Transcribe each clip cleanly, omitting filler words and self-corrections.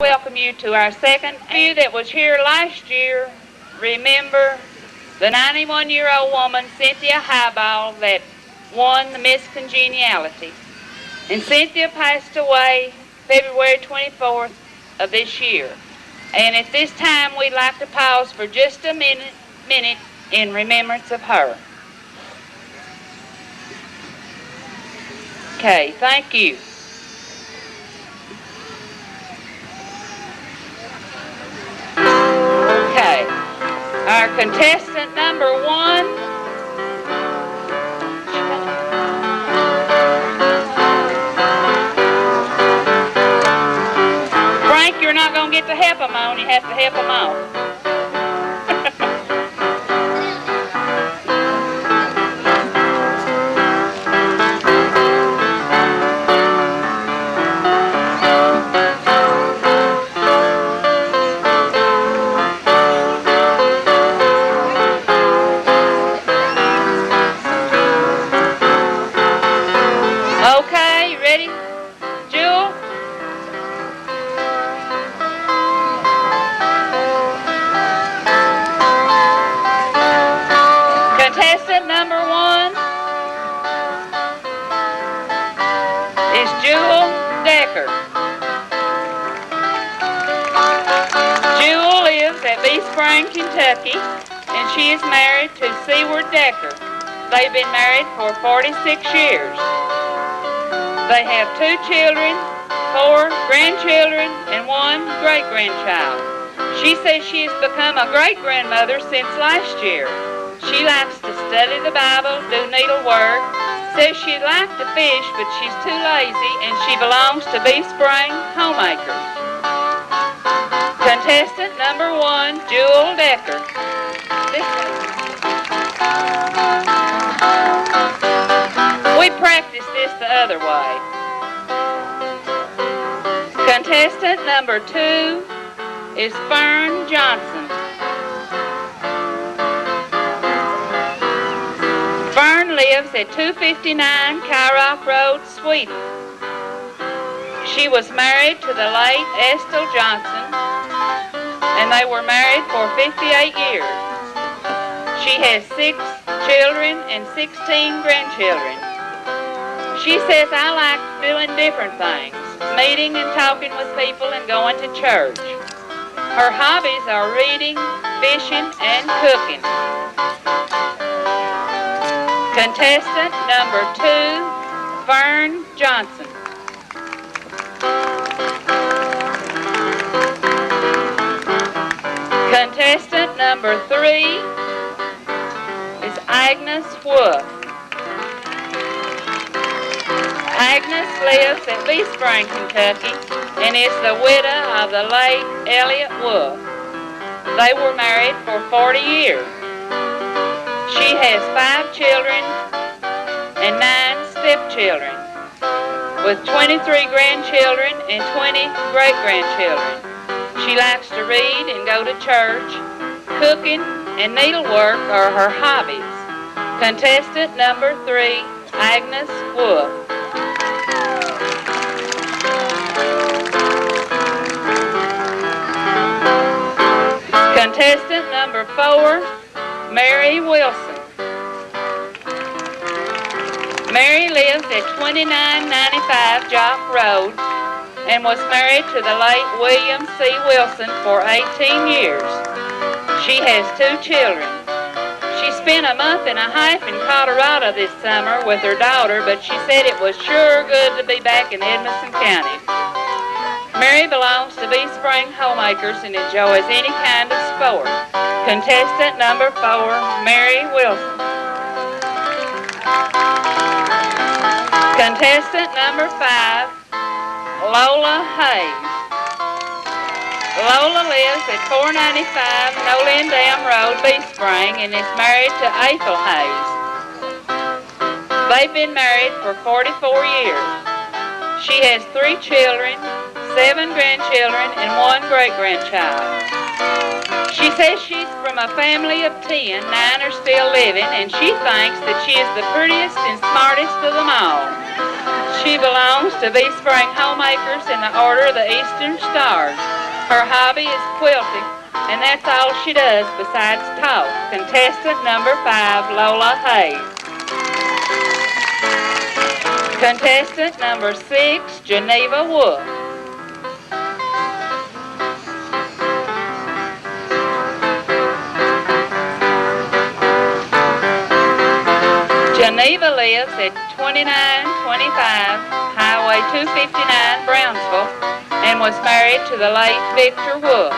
Welcome you to our second. You that was here last year, remember the 91-year-old woman, Cynthia Highball, that won the Miss Congeniality. And Cynthia passed away February 24th of this year. And at this time, we'd like to pause for just a minute in remembrance of her. Okay, thank you. Okay, our contestant number 1. Frank, you're not going to get to help him on, you have to help him on. Kentucky, and she is married to Seward Decker. They've been married for 46 years. They have 2 children, 4 grandchildren, and 1 great-grandchild. She says she has become a great-grandmother since last year. She likes to study the Bible, do needlework, says she'd like to fish, but she's too lazy, and she belongs to Bee Spring Homemakers. Contestant number 1, Jewel Decker. We practiced this the other way. Contestant number 2 is Fern Johnson. Fern lives at 259 Kyrock Road, Sweden. She was married to the late Estill Johnson, and they were married for 58 years. She has 6 children and 16 grandchildren. She says, I like doing different things, meeting and talking with people and going to church. Her hobbies are reading, fishing, and cooking. Contestant number 2, Fern Johnson. Contestant number 3 is Agnes Woof. Agnes lives at Bee Spring, Kentucky, and is the widow of the late Elliot Woof. They were married for 40 years. She has 5 children and 9 stepchildren, with 23 grandchildren and 20 great-grandchildren. She likes to read and go to church. Cooking and needlework are her hobbies. Contestant number 3, Agnes Woof. Contestant number 4, Mary Wilson. Mary lives at 2995 Jock Road and was married to the late William C. Wilson for 18 years. She has 2 children. She spent a month and a half in Colorado this summer with her daughter, but she said it was sure good to be back in Edmonson County. Mary belongs to Bee Spring Homemakers and enjoys any kind of sport. Contestant number 4, Mary Wilson. Contestant number 5, Lola Hey. Lola lives at 495 Nolan Dam Road, Bee Spring, and is married to Ethel Hayes. They've been married for 44 years. She has 3 children, 7 grandchildren, and 1 great-grandchild. She says she's from a family of 10, 9 are still living, and she thinks that she is the prettiest and smartest of them all. She belongs to Bee Spring Homemakers in the Order of the Eastern Stars. Her hobby is quilting, and that's all she does besides talk. Contestant number 5, Lola Hey. Contestant number 6, Geneva Woof. Geneva lives at 2925 Highway 259, Brownsville, and was married to the late Victor Woof.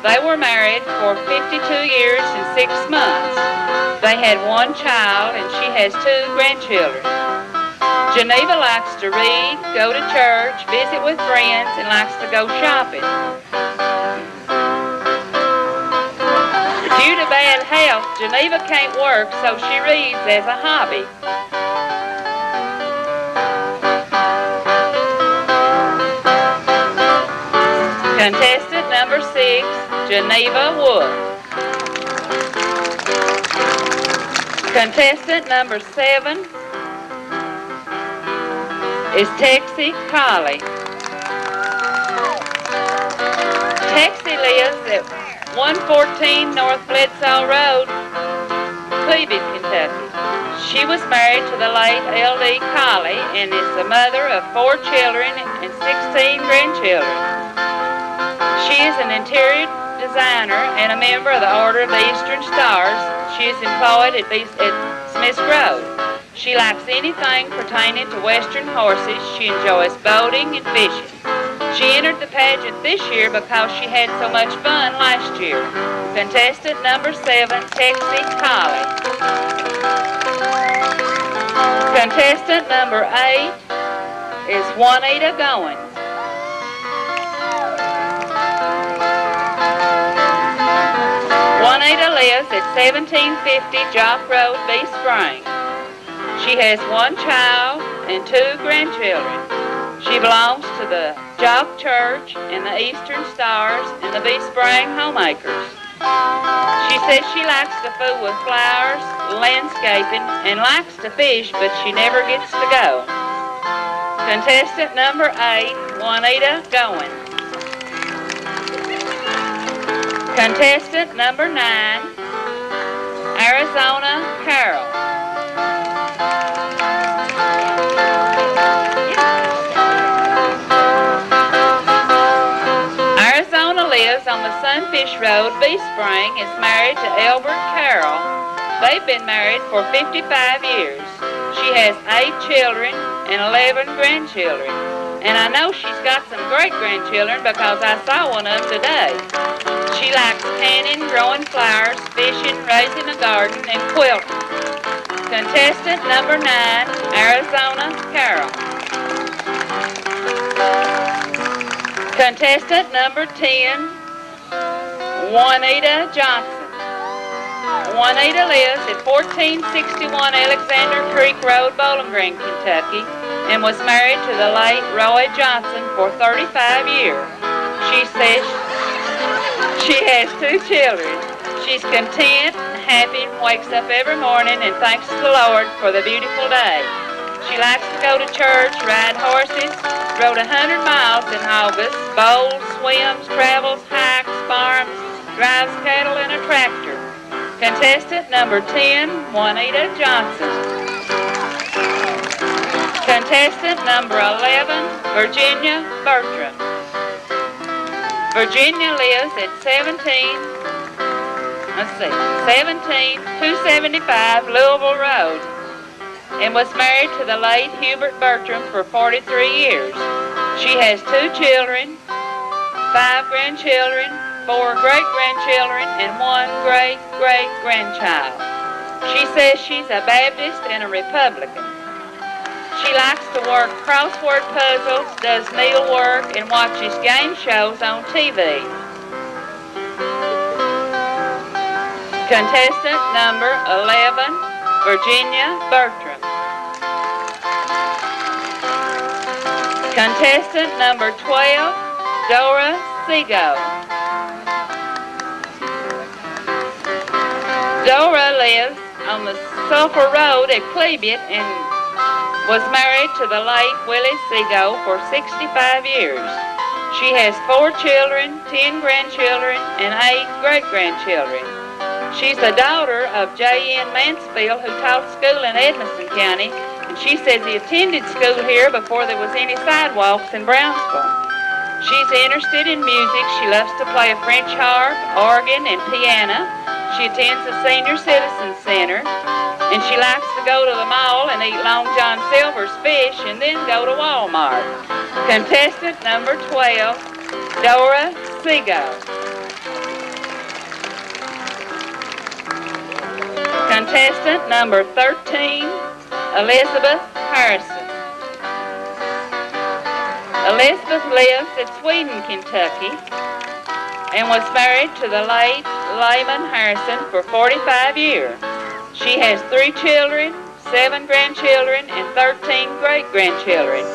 They were married for 52 years and 6 months. They had 1 child, and she has 2 grandchildren. Geneva likes to read, go to church, visit with friends, and likes to go shopping. Due to bad health, Geneva can't work, so she reads as a hobby. Contestant number 6, Geneva Woof. Contestant number 7 is Texie Colley. Texie lives at 114 North Bledsoe Road, Cleveland, Kentucky. She was married to the late L.D. Colley and is the mother of 4 children and 16 grandchildren. She is an interior designer and a member of the Order of the Eastern Stars. She is employed at Smith's Grove. She likes anything pertaining to Western horses. She enjoys boating and fishing. She entered the pageant this year because she had so much fun last year. Contestant number 7, Texie Colley. Contestant number 8 is Juanita Goins. Juanita lives at 1750 Jock Road, Bee Spring. She has 1 child and 2 grandchildren. She belongs to the Jock Church and the Eastern Stars and the Bee Spring Homemakers. She says she likes to fool with flowers, landscaping, and likes to fish, but she never gets to go. Contestant number 8, Juanita Goins. Contestant number 9, Arizona Carol. Arizona lives on the Sunfish Road, Bee Spring, is married to Albert Carroll. They've been married for 55 years. She has 8 children and 11 grandchildren. And I know she's got some great-grandchildren because I saw one of them today. She likes canning, growing flowers, fishing, raising a garden, and quilting. Contestant number 9, Arizona Carol. Contestant number 10, Juanita Johnson. Juanita lives at 1461 Alexander Creek Road, Bowling Green, Kentucky, and was married to the late Roy Johnson for 35 years. She says she has 2 children. She's content and happy and wakes up every morning and thanks the Lord for the beautiful day. She likes to go to church, ride horses, rode 100 miles in August, bowls, swims, travels, hikes, farms, drives cattle in a tractor. Contestant number 10, Juanita Johnson. Contestant number 11, Virginia Bertram. Virginia lives at 17275 Louisville Road and was married to the late Hubert Bertram for 43 years. She has 2 children, 5 grandchildren, 4 great-grandchildren, and 1 great-great-grandchild. She says she's a Baptist and a Republican. She likes to work crossword puzzles, does needlework, and watches game shows on TV. Contestant number 11, Virginia Bertram. Contestant number 12, Doris C Go. Dora lives on the Sulphur Road at Cleveland and was married to the late Willie C Go for 65 years. She has 4 children, 10 grandchildren, and 8 great-grandchildren. She's the daughter of J.N. Mansfield, who taught school in Edmonson County, and she says he attended school here before there was any sidewalks in Brownsville. She's interested in music. She loves to play a French harp, organ, and piano. She attends the Senior Citizen Center, and she likes to go to the mall and eat Long John Silver's fish and then go to Walmart. Contestant number 12, Doris C Go. Contestant number 13, Elizabeth Harrison. Elizabeth lives at Sweden, Kentucky, and was married to the late Lyman Harrison for 45 years. She has 3 children, 7 grandchildren, and 13 great-grandchildren.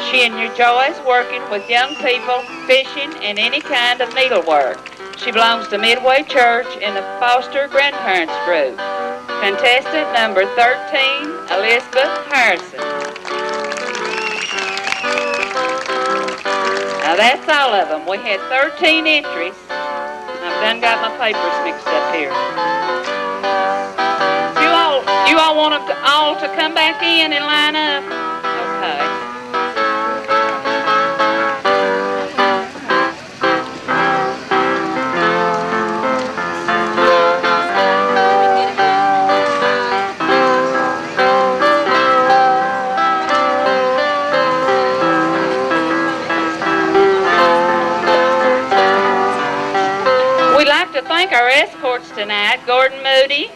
She enjoys working with young people, fishing, and any kind of needlework. She belongs to Midway Church in the Foster Grandparents Group. Contestant number 13, Elizabeth Harrison. Now that's all of them. We had 13 entries. I've done got my papers mixed up here. You all want them all to come back in and line up? Okay. We'd like to thank our escorts tonight, Gordon Moody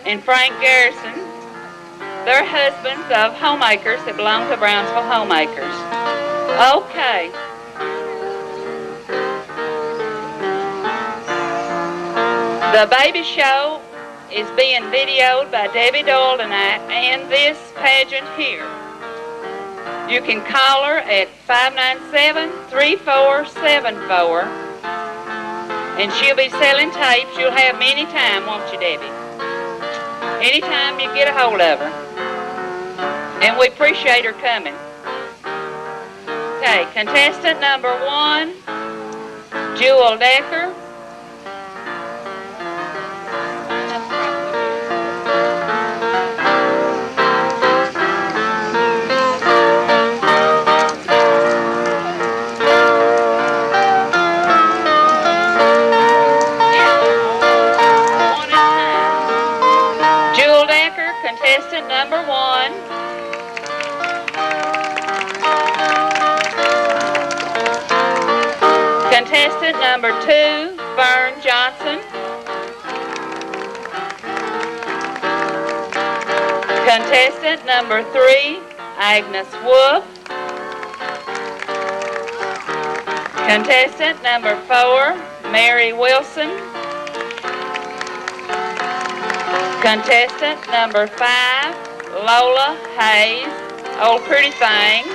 and Frank Garrison. They're husbands of homemakers that belong to Brownsville Homemakers. Okay. The baby show is being videoed by Debbie Doyle tonight and this pageant here. You can call her at 597-3474, and she'll be selling tapes. You'll have me anytime, won't you, Debbie? Anytime you get a hold of her. And we appreciate her coming. Okay, contestant number 1, Jewel Decker. Contestant number 1. Contestant number 2, Fern Johnson. Contestant number 3, Agnes Woof. Contestant number 4, Mary Wilson. Contestant number 5, Lola Hey, Old Pretty Thing.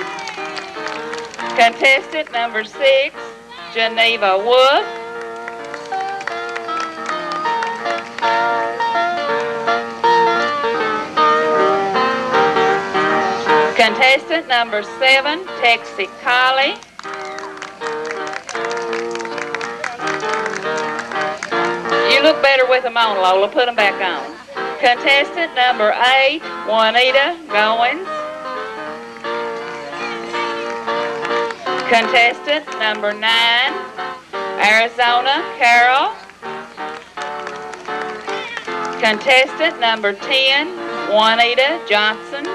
Contestant number 6, Geneva Woof. Contestant number 7, Texie Collie. You look better with them on, Lola. Put them back on. Contestant number 8, Juanita Goins. Contestant number 9, Arizona Carol. Contestant number 10, Juanita Johnson.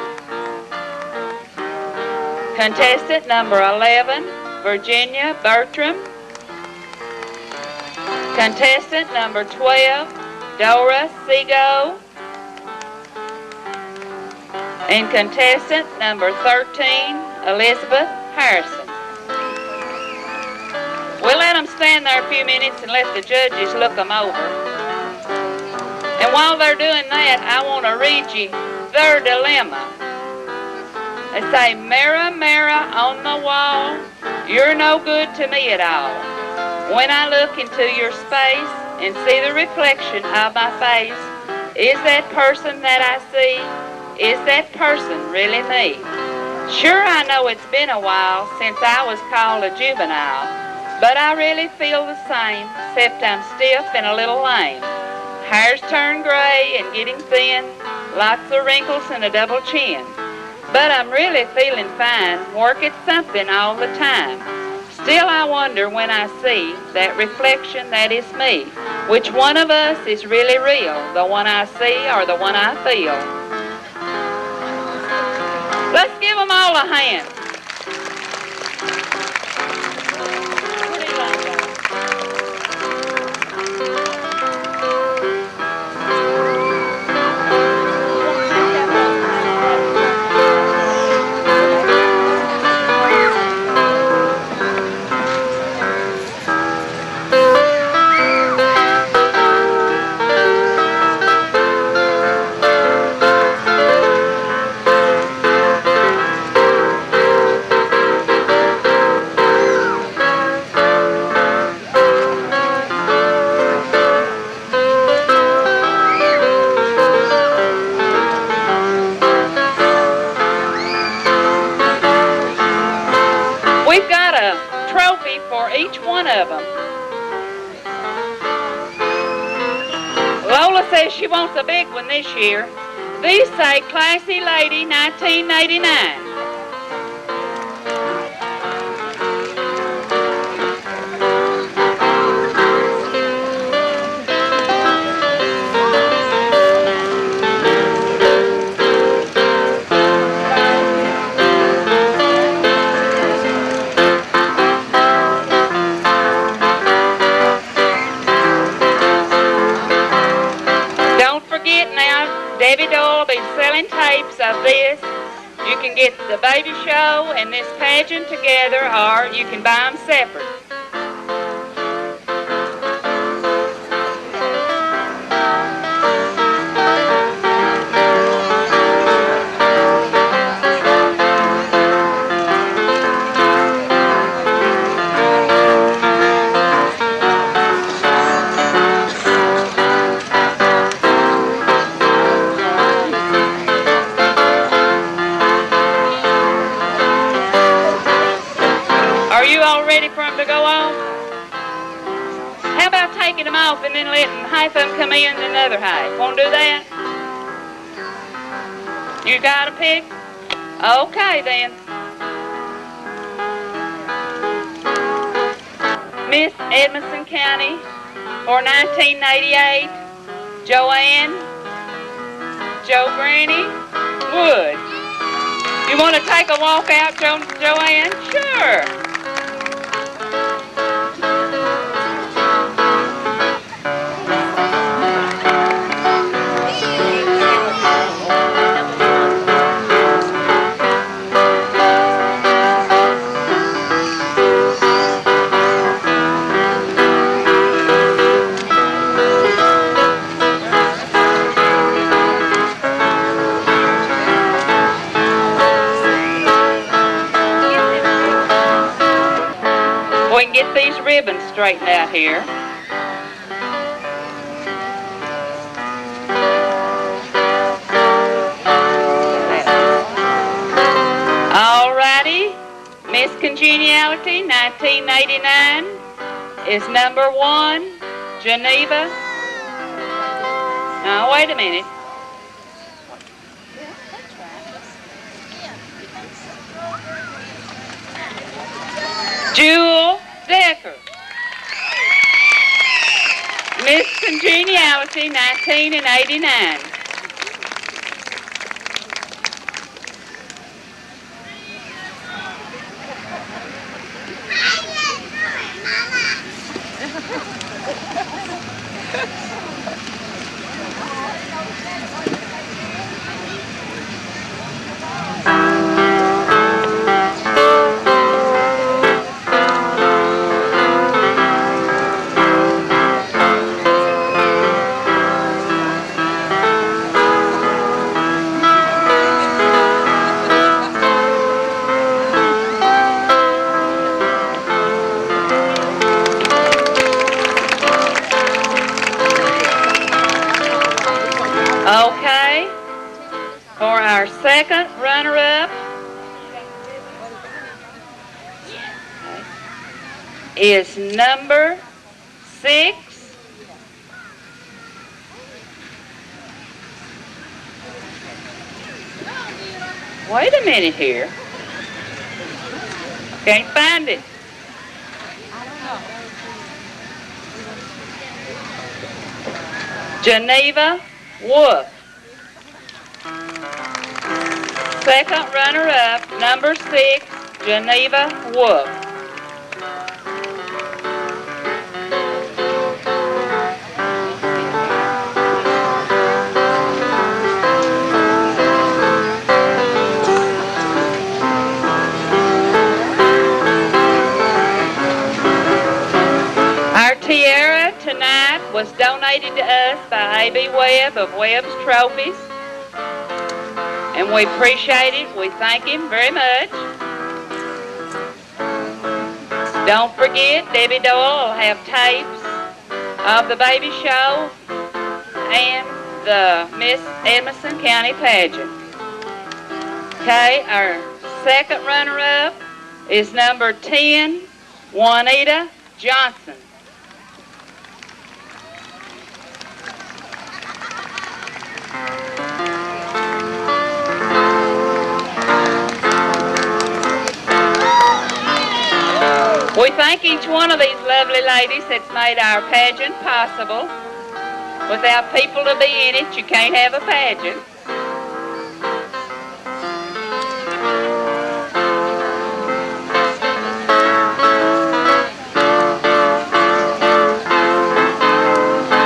Contestant number 11, Virginia Bertram. Contestant number 12, Doris C Go. And contestant number 13, Elizabeth Harrison. We'll let them stand there a few minutes and let the judges look them over. And while they're doing that, I want to read you their dilemma. They say, "Mirror, mirror on the wall, you're no good to me at all. When I look into your space and see the reflection of my face, is that person that I see is that person really me? Sure, I know it's been a while since I was called a juvenile, but I really feel the same, except I'm stiff and a little lame. Hair's turned gray and getting thin, lots of wrinkles and a double chin. But I'm really feeling fine, work at something all the time. Still I wonder when I see that reflection that is me, which one of us is really real, the one I see or the one I feel? Let's give them all a hand. Each one of them. Lola says she wants a big one this year. These say Classy Lady 1989. Debbie Doyle will be selling tapes of this. You can get the baby show and this pageant together, or you can buy them separate. Ready for them to go off? How about taking them off and then letting half of them come in and another half? Want to do that? You got a pick? Okay then. Miss Edmonson County for 1988, Joe Granny Wood. You want to take a walk out, Joanne? Sure. We can get these ribbons straightened out here. Alrighty, Miss Congeniality 1989 is number 1, Geneva. Now wait a minute. Jewel Decker. Miss Congeniality 1989. second runner-up is number 6. Wait a minute here. Can't find it. Geneva Woof. Second runner-up, number 6, Geneva Woof. Tiara tonight was donated to us by A.B. Webb of Webb's Trophies, and we appreciate it. We thank him very much. Don't forget, Debbie Doyle will have tapes of the baby show and the Miss Edmonson County Pageant. Okay, our second runner-up is number 10, Juanita Johnson. We thank each one of these lovely ladies that's made our pageant possible. Without people to be in it, you can't have a pageant.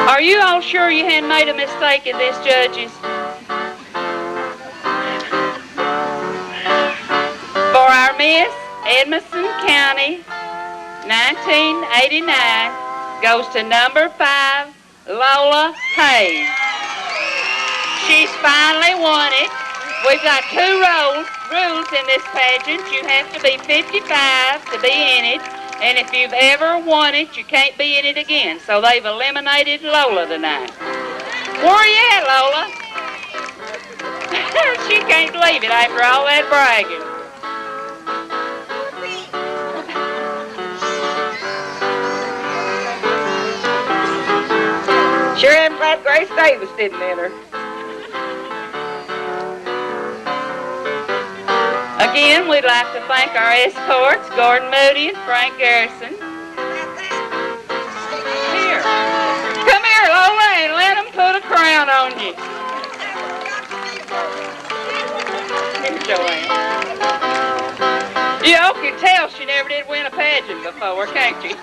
Are you all sure you hadn't made a mistake in this, judges? For our Miss Edmonson County 1989 goes to number 5, Lola Hey. She's finally won it. We've got 2 rules in this pageant. You have to be 55 to be in it, and if you've ever won it, you can't be in it again. So they've eliminated Lola tonight. Where are you at, Lola? She can't believe it after all that bragging. Sure am glad Grace Davis didn't enter. Again, we'd like to thank our escorts, Gordon Moody and Frank Garrison. Here. Come here, Lola, and let them put a crown on you. Here's Joanne. You all can tell she never did win a pageant before, can't you?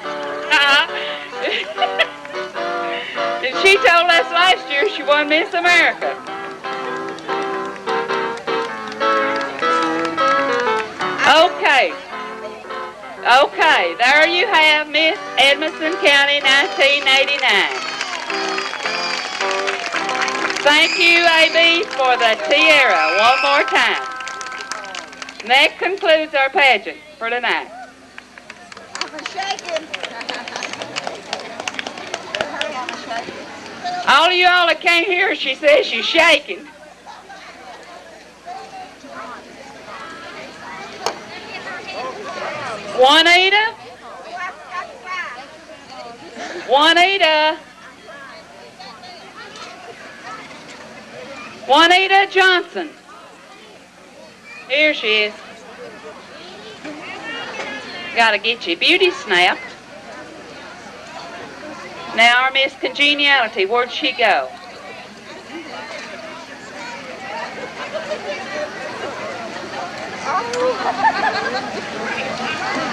And she told us last year she won Miss America. Okay, there you have Miss Edmonson County 1989. Thank you, A.B., for the tiara one more time. And that concludes our pageant for tonight. I'm shaking. All of you all that can't hear her, she says she's shaking. Juanita? Juanita? Juanita Johnson. Here she is. Gotta get your beauty snapped. Now our Miss Congeniality, where'd she go?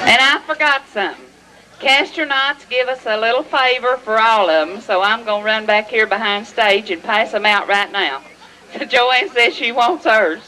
And I forgot something. Castronauts give us a little favor for all of them, so I'm going to run back here behind stage and pass them out right now. Joanne says she wants hers.